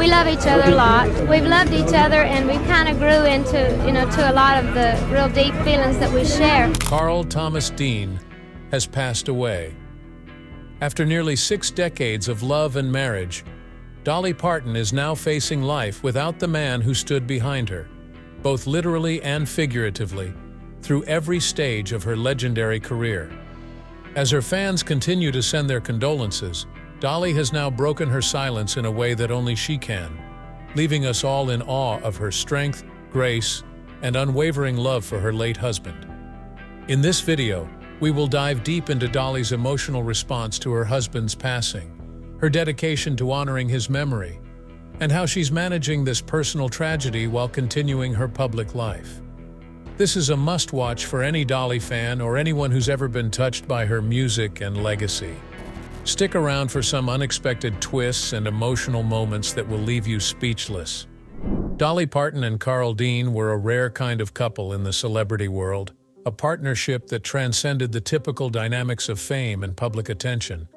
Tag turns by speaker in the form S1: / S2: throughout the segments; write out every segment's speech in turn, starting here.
S1: love each other a lot. We've loved each other, and we kind of grew into, to a lot of the real deep feelings that we share.
S2: Carl Thomas Dean has passed away. After nearly 6 decades of love and marriage, Dolly Parton is now facing life without the man who stood behind her, both literally and figuratively, through every stage of her legendary career. As her fans continue to send their condolences, Dolly has now broken her silence in a way that only she can, leaving us all in awe of her strength, grace, and unwavering love for her late husband. In this video, we will dive deep into Dolly's emotional response to her husband's passing, her dedication to honoring his memory, and how she's managing this personal tragedy while continuing her public life. This is a must-watch for any Dolly fan or anyone who's ever been touched by her music and legacy. Stick around for some unexpected twists and emotional moments that will leave you speechless. Dolly Parton and Carl Dean were a rare kind of couple in the celebrity world, a partnership that transcended the typical dynamics of fame and public attention.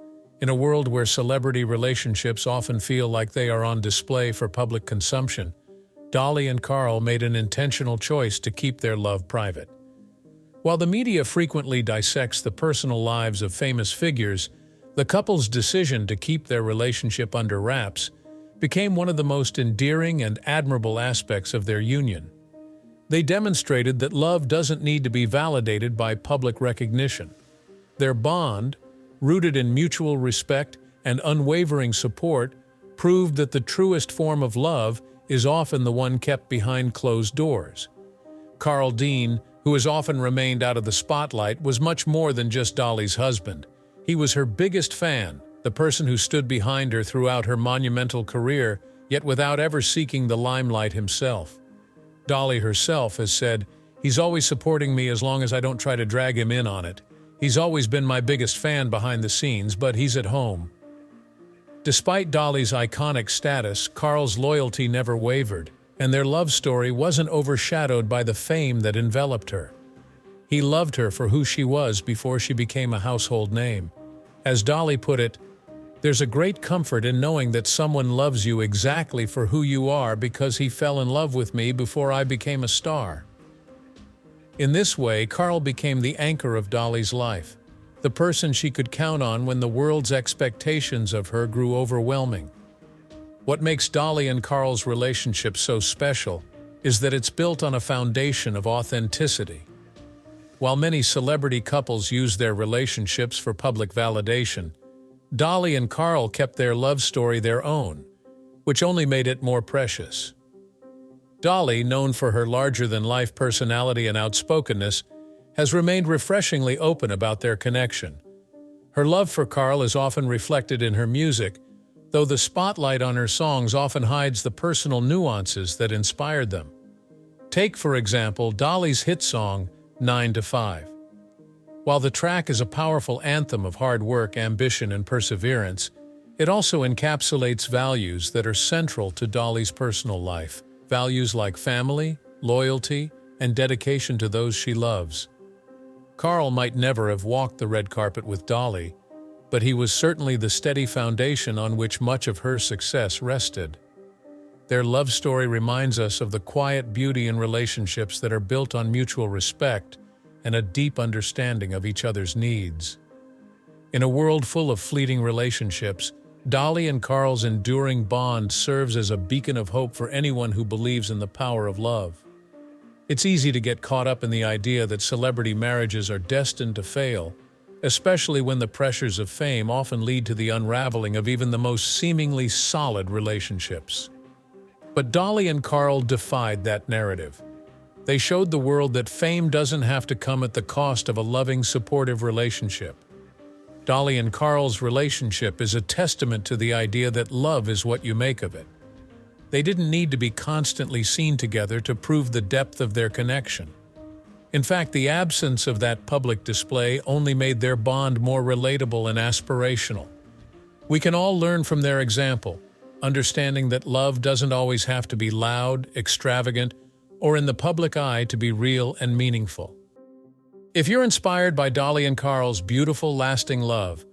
S2: In a world where celebrity relationships often feel like they are on display for public consumption, Dolly and Carl made an intentional choice to keep their love private. While the media frequently dissects the personal lives of famous figures, the couple's decision to keep their relationship under wraps became one of the most endearing and admirable aspects of their union. They demonstrated that love doesn't need to be validated by public recognition. Their bond, rooted in mutual respect and unwavering support, proved that the truest form of love is often the one kept behind closed doors. Carl Dean, who has often remained out of the spotlight, was much more than just Dolly's husband. He was her biggest fan, the person who stood behind her throughout her monumental career, yet without ever seeking the limelight himself. Dolly herself has said, "He's always supporting me as long as I don't try to drag him in on it. He's always been my biggest fan behind the scenes, but he's at home." Despite Dolly's iconic status, Carl's loyalty never wavered, and their love story wasn't overshadowed by the fame that enveloped her. He loved her for who she was before she became a household name. As Dolly put it, "There's a great comfort in knowing that someone loves you exactly for who you are because he fell in love with me before I became a star." In this way, Carl became the anchor of Dolly's life, the person she could count on when the world's expectations of her grew overwhelming. What makes Dolly and Carl's relationship so special is that it's built on a foundation of authenticity. While many celebrity couples use their relationships for public validation, Dolly and Carl kept their love story their own, which only made it more precious. Dolly, known for her larger-than-life personality and outspokenness, has remained refreshingly open about their connection. Her love for Carl is often reflected in her music, though the spotlight on her songs often hides the personal nuances that inspired them. Take, for example, Dolly's hit song, 9 to 5. While the track is a powerful anthem of hard work, ambition, and perseverance, it also encapsulates values that are central to Dolly's personal life, values like family, loyalty, and dedication to those she loves. Carl might never have walked the red carpet with Dolly, but he was certainly the steady foundation on which much of her success rested. Their love story reminds us of the quiet beauty in relationships that are built on mutual respect and a deep understanding of each other's needs. In a world full of fleeting relationships, Dolly and Carl's enduring bond serves as a beacon of hope for anyone who believes in the power of love. It's easy to get caught up in the idea that celebrity marriages are destined to fail, especially when the pressures of fame often lead to the unraveling of even the most seemingly solid relationships. But Dolly and Carl defied that narrative. They showed the world that fame doesn't have to come at the cost of a loving, supportive relationship. Dolly and Carl's relationship is a testament to the idea that love is what you make of it. They didn't need to be constantly seen together to prove the depth of their connection. In fact, the absence of that public display only made their bond more relatable and aspirational. We can all learn from their example, understanding that love doesn't always have to be loud, extravagant, or in the public eye to be real and meaningful. If you're inspired by Dolly and Carl's beautiful, lasting love,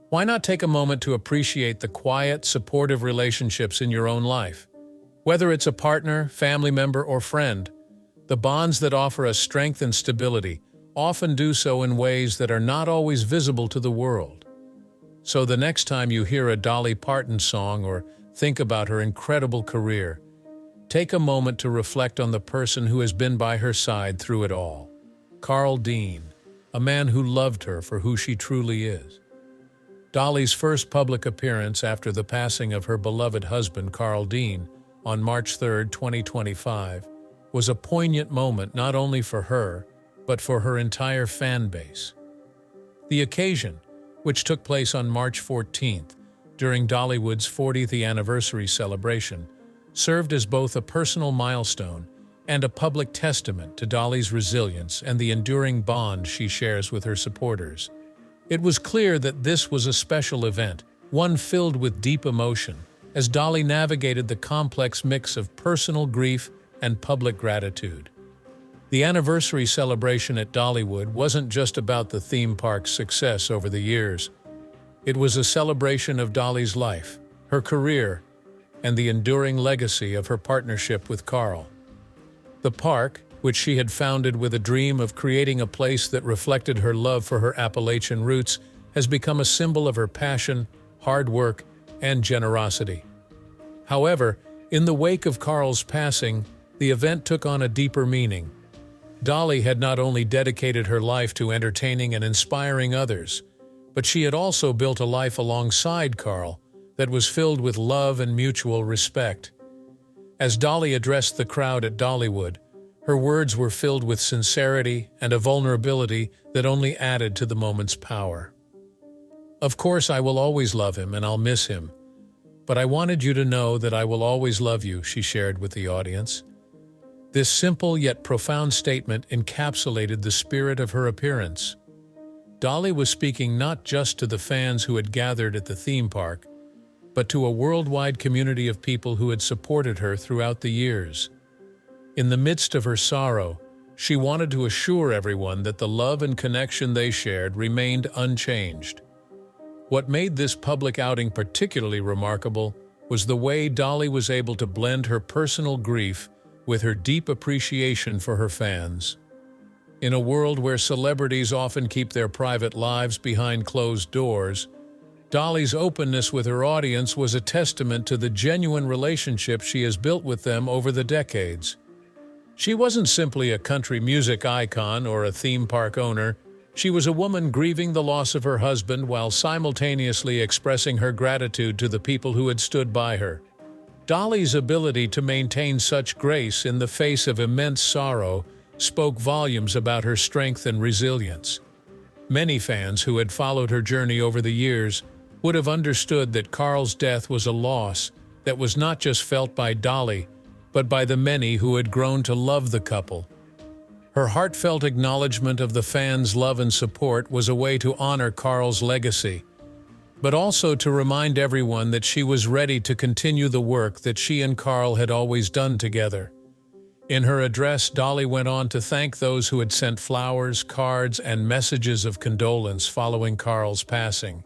S2: Why not take a moment to appreciate the quiet, supportive relationships in your own life? Whether it's a partner, family member, or friend, the bonds that offer us strength and stability often do so in ways that are not always visible to the world. So the next time you hear a Dolly Parton song or think about her incredible career, take a moment to reflect on the person who has been by her side through it all. Carl Dean, a man who loved her for who she truly is. Dolly's first public appearance after the passing of her beloved husband, Carl Dean, on March 3, 2025, was a poignant moment not only for her, but for her entire fan base. The occasion, which took place on March 14th, during Dollywood's 40th anniversary celebration, served as both a personal milestone and a public testament to Dolly's resilience and the enduring bond she shares with her supporters. It was clear that this was a special event, one filled with deep emotion, as Dolly navigated the complex mix of personal grief and public gratitude. The anniversary celebration at Dollywood wasn't just about the theme park's success over the years. It was a celebration of Dolly's life, her career, and the enduring legacy of her partnership with Carl. The park, which she had founded with a dream of creating a place that reflected her love for her Appalachian roots, has become a symbol of her passion, hard work, and generosity. However, in the wake of Carl's passing, the event took on a deeper meaning. Dolly had not only dedicated her life to entertaining and inspiring others, but she had also built a life alongside Carl that was filled with love and mutual respect. As Dolly addressed the crowd at Dollywood, her words were filled with sincerity and a vulnerability that only added to the moment's power. "Of course, I will always love him and I'll miss him, but I wanted you to know that I will always love you," she shared with the audience. This simple yet profound statement encapsulated the spirit of her appearance. Dolly was speaking not just to the fans who had gathered at the theme park, but to a worldwide community of people who had supported her throughout the years. In the midst of her sorrow, she wanted to assure everyone that the love and connection they shared remained unchanged. What made this public outing particularly remarkable was the way Dolly was able to blend her personal grief with her deep appreciation for her fans. In a world where celebrities often keep their private lives behind closed doors, Dolly's openness with her audience was a testament to the genuine relationship she has built with them over the decades. She wasn't simply a country music icon or a theme park owner. She was a woman grieving the loss of her husband while simultaneously expressing her gratitude to the people who had stood by her. Dolly's ability to maintain such grace in the face of immense sorrow spoke volumes about her strength and resilience. Many fans who had followed her journey over the years would have understood that Carl's death was a loss that was not just felt by Dolly, but by the many who had grown to love the couple. Her heartfelt acknowledgement of the fans' love and support was a way to honor Carl's legacy, but also to remind everyone that she was ready to continue the work that she and Carl had always done together. In her address, Dolly went on to thank those who had sent flowers, cards, and messages of condolence following Carl's passing.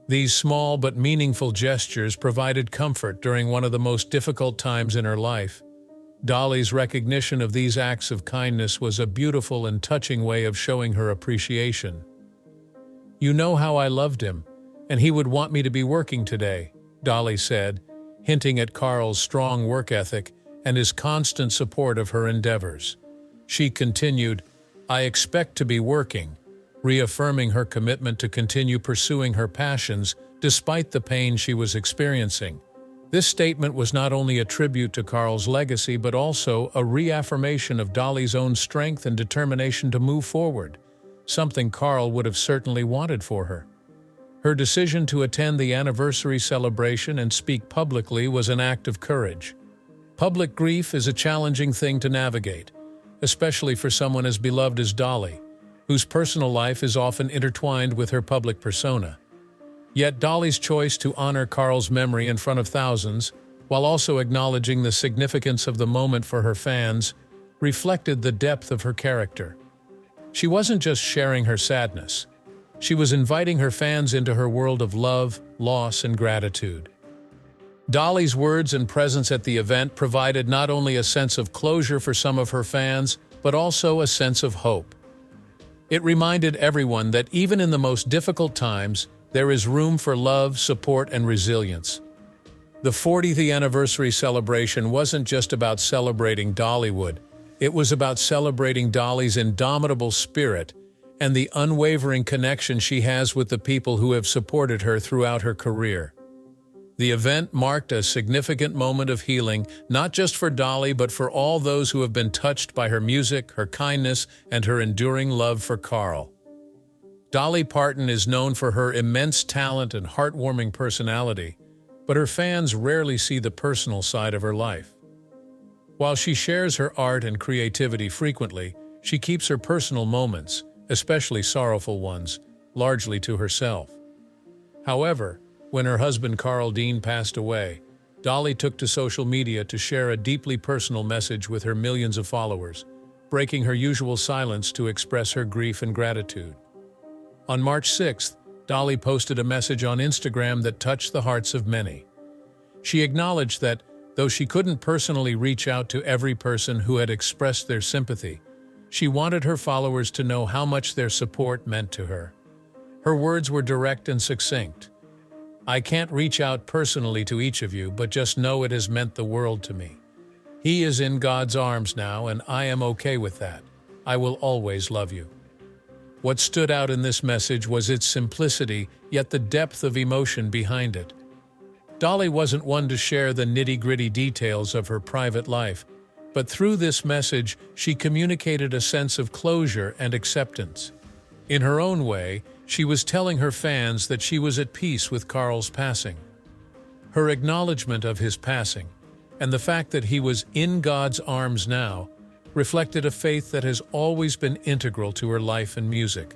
S2: These small but meaningful gestures provided comfort during one of the most difficult times in her life. Dolly's recognition of these acts of kindness was a beautiful and touching way of showing her appreciation. "You know how I loved him, and he would want me to be working today," Dolly said, hinting at Carl's strong work ethic and his constant support of her endeavors. She continued, "I expect to be working," reaffirming her commitment to continue pursuing her passions despite the pain she was experiencing. This statement was not only a tribute to Carl's legacy but also a reaffirmation of Dolly's own strength and determination to move forward, something Carl would have certainly wanted for her. Her decision to attend the anniversary celebration and speak publicly was an act of courage. Public grief is a challenging thing to navigate, especially for someone as beloved as Dolly, whose personal life is often intertwined with her public persona. Yet Dolly's choice to honor Carl's memory in front of thousands, while also acknowledging the significance of the moment for her fans, reflected the depth of her character. She wasn't just sharing her sadness. She was inviting her fans into her world of love, loss, and gratitude. Dolly's words and presence at the event provided not only a sense of closure for some of her fans, but also a sense of hope. It reminded everyone that even in the most difficult times, there is room for love, support, and resilience. The 40th anniversary celebration wasn't just about celebrating Dollywood. It was about celebrating Dolly's indomitable spirit and the unwavering connection she has with the people who have supported her throughout her career. The event marked a significant moment of healing, not just for Dolly, but for all those who have been touched by her music, her kindness, and her enduring love for Carl. Dolly Parton is known for her immense talent and heartwarming personality, but her fans rarely see the personal side of her life. While she shares her art and creativity frequently, she keeps her personal moments, especially sorrowful ones, largely to herself. However, when her husband Carl Dean passed away, Dolly took to social media to share a deeply personal message with her millions of followers, breaking her usual silence to express her grief and gratitude. On March 6th, Dolly posted a message on Instagram that touched the hearts of many. She acknowledged that, though she couldn't personally reach out to every person who had expressed their sympathy, she wanted her followers to know how much their support meant to her. Her words were direct and succinct. "I can't reach out personally to each of you, but just know it has meant the world to me. He is in God's arms now, and I am okay with that. I will always love you." What stood out in this message was its simplicity, yet the depth of emotion behind it. Dolly wasn't one to share the nitty-gritty details of her private life, but through this message, she communicated a sense of closure and acceptance. In her own way, she was telling her fans that she was at peace with Carl's passing. Her acknowledgement of his passing, and the fact that he was in God's arms now, reflected a faith that has always been integral to her life and music.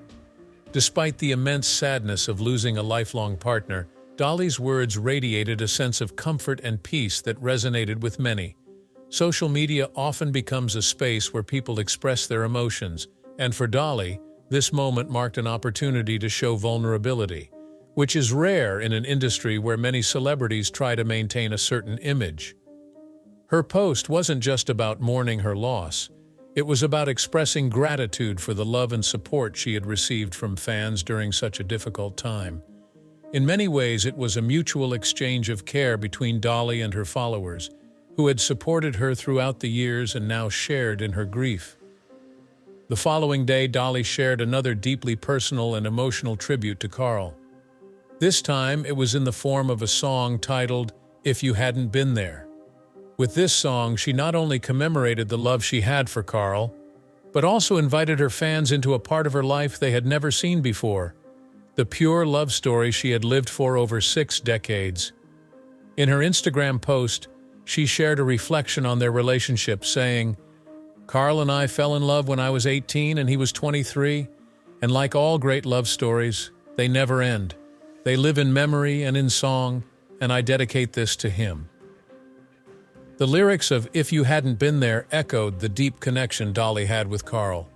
S2: Despite the immense sadness of losing a lifelong partner, Dolly's words radiated a sense of comfort and peace that resonated with many. Social media often becomes a space where people express their emotions, and for Dolly, this moment marked an opportunity to show vulnerability, which is rare in an industry where many celebrities try to maintain a certain image. Her post wasn't just about mourning her loss. It was about expressing gratitude for the love and support she had received from fans during such a difficult time. In many ways, it was a mutual exchange of care between Dolly and her followers, who had supported her throughout the years and now shared in her grief. The following day, Dolly shared another deeply personal and emotional tribute to Carl. This time, it was in the form of a song titled, "If You Hadn't Been There." With this song, she not only commemorated the love she had for Carl, but also invited her fans into a part of her life they had never seen before, the pure love story she had lived for over 6 decades. In her Instagram post, she shared a reflection on their relationship, saying, "Carl and I fell in love when I was 18 and he was 23, and like all great love stories, they never end. They live in memory and in song, and I dedicate this to him." The lyrics of "If You Hadn't Been There" echoed the deep connection Dolly had with Carl.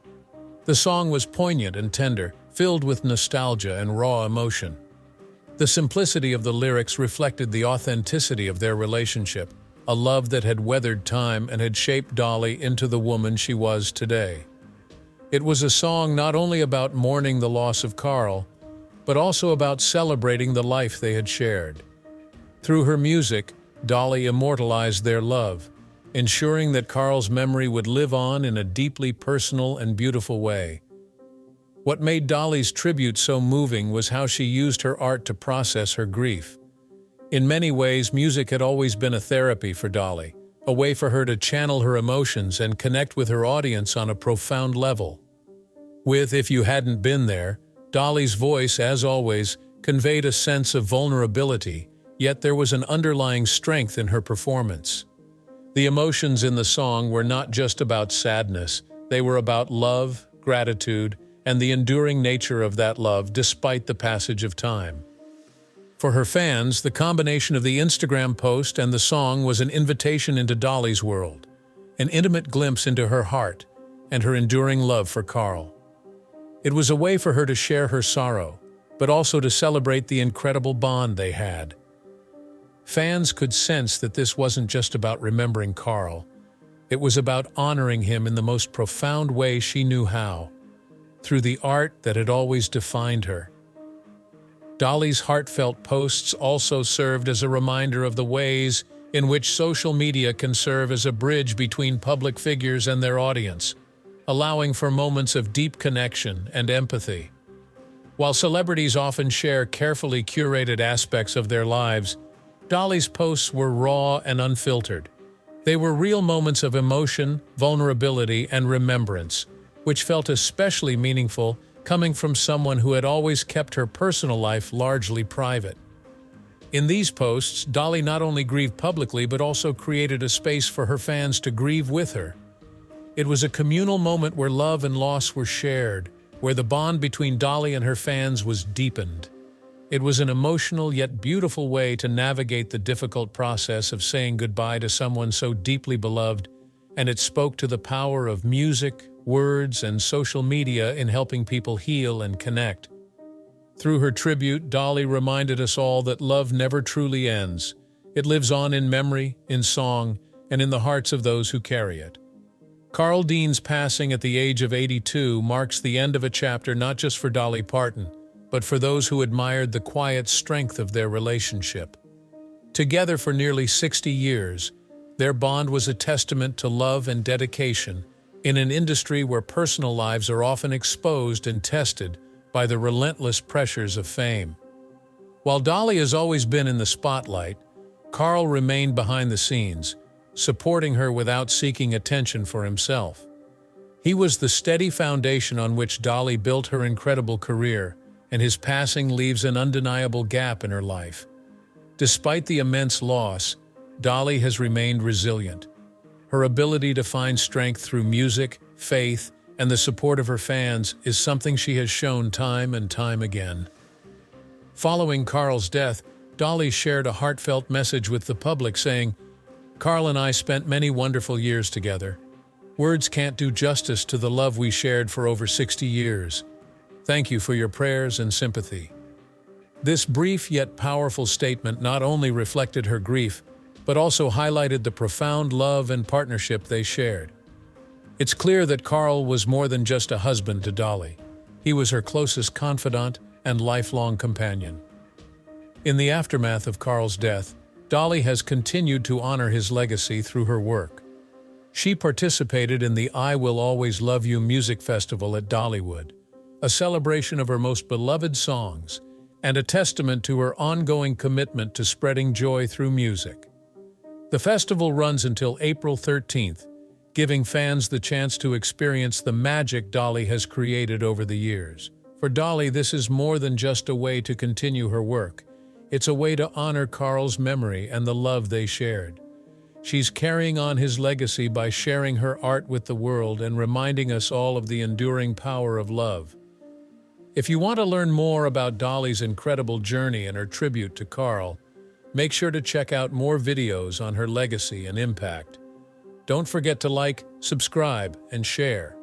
S2: The song was poignant and tender, filled with nostalgia and raw emotion. The simplicity of the lyrics reflected the authenticity of their relationship, a love that had weathered time and had shaped Dolly into the woman she was today. It was a song not only about mourning the loss of Carl, but also about celebrating the life they had shared. Through her music, Dolly immortalized their love, ensuring that Carl's memory would live on in a deeply personal and beautiful way. What made Dolly's tribute so moving was how she used her art to process her grief. In many ways, music had always been a therapy for Dolly, a way for her to channel her emotions and connect with her audience on a profound level. With "If You Hadn't Been There," Dolly's voice, as always, conveyed a sense of vulnerability, yet there was an underlying strength in her performance. The emotions in the song were not just about sadness, they were about love, gratitude, and the enduring nature of that love despite the passage of time. For her fans, the combination of the Instagram post and the song was an invitation into Dolly's world, an intimate glimpse into her heart and her enduring love for Carl. It was a way for her to share her sorrow, but also to celebrate the incredible bond they had. Fans could sense that this wasn't just about remembering Carl. It was about honoring him in the most profound way she knew how, through the art that had always defined her. Dolly's heartfelt posts also served as a reminder of the ways in which social media can serve as a bridge between public figures and their audience, allowing for moments of deep connection and empathy. While celebrities often share carefully curated aspects of their lives, Dolly's posts were raw and unfiltered. They were real moments of emotion, vulnerability, and remembrance, which felt especially meaningful coming from someone who had always kept her personal life largely private. In these posts, Dolly not only grieved publicly but also created a space for her fans to grieve with her. It was a communal moment where love and loss were shared, where the bond between Dolly and her fans was deepened. It was an emotional yet beautiful way to navigate the difficult process of saying goodbye to someone so deeply beloved, and it spoke to the power of music, words, and social media in helping people heal and connect. Through her tribute, Dolly reminded us all that love never truly ends. It lives on in memory, in song, and in the hearts of those who carry it. Carl Dean's passing at the age of 82 marks the end of a chapter not just for Dolly Parton, but for those who admired the quiet strength of their relationship. Together for nearly 60 years, their bond was a testament to love and dedication in an industry where personal lives are often exposed and tested by the relentless pressures of fame. While Dolly has always been in the spotlight, Carl remained behind the scenes, supporting her without seeking attention for himself. He was the steady foundation on which Dolly built her incredible career, and his passing leaves an undeniable gap in her life. Despite the immense loss, Dolly has remained resilient. Her ability to find strength through music, faith, and the support of her fans is something she has shown time and time again. Following Carl's death, Dolly shared a heartfelt message with the public saying, "Carl and I spent many wonderful years together. Words can't do justice to the love we shared for over 60 years. Thank you for your prayers and sympathy." This brief yet powerful statement not only reflected her grief, but also highlighted the profound love and partnership they shared. It's clear that Carl was more than just a husband to Dolly. He was her closest confidant and lifelong companion. In the aftermath of Carl's death, Dolly has continued to honor his legacy through her work. She participated in the I Will Always Love You music festival at Dollywood, a celebration of her most beloved songs and a testament to her ongoing commitment to spreading joy through music. The festival runs until April 13th, giving fans the chance to experience the magic Dolly has created over the years. For Dolly, this is more than just a way to continue her work. It's a way to honor Carl's memory and the love they shared. She's carrying on his legacy by sharing her art with the world and reminding us all of the enduring power of love. If you want to learn more about Dolly's incredible journey and her tribute to Carl, make sure to check out more videos on her legacy and impact. Don't forget to like, subscribe, and share.